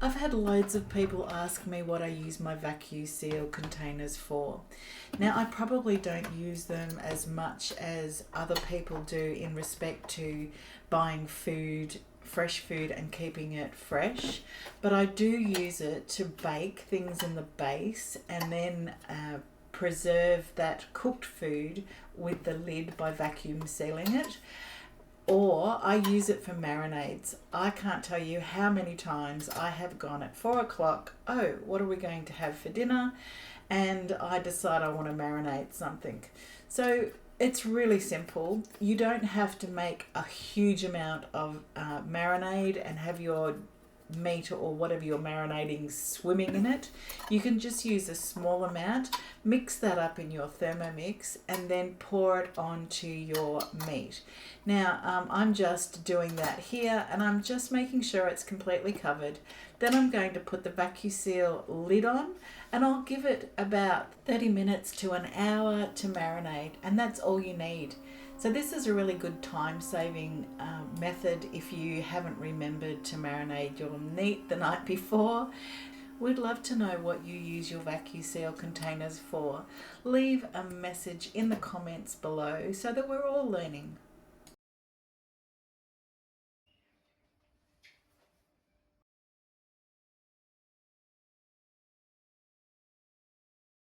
I've had loads of people ask me what I use my vacuum seal containers for. Now, I probably don't use them as much as other people do in respect to buying food, fresh food, and keeping it fresh, but I do use it to bake things in the base and then preserve that cooked food with the lid by vacuum sealing it. Or I use it for marinades. I can't tell you how many times I have gone at 4 o'clock, oh, what are we going to have for dinner? And I decide I want to marinate something. So it's really simple. You don't have to make a huge amount of marinade and have your meat or whatever you're marinating swimming in it. You can just use a small amount, mix that up in your Thermomix, and then pour it onto your meat. Now, I'm just doing that here, and I'm just making sure it's completely covered. Then I'm going to put the vacuum seal lid on, and I'll give it about 30 minutes to an hour to marinate, and that's all you need. So this is a really good time-saving method if you haven't remembered to marinate your meat the night before. We'd love to know what you use your vacuum seal containers for. Leave a message in the comments below so that we're all learning.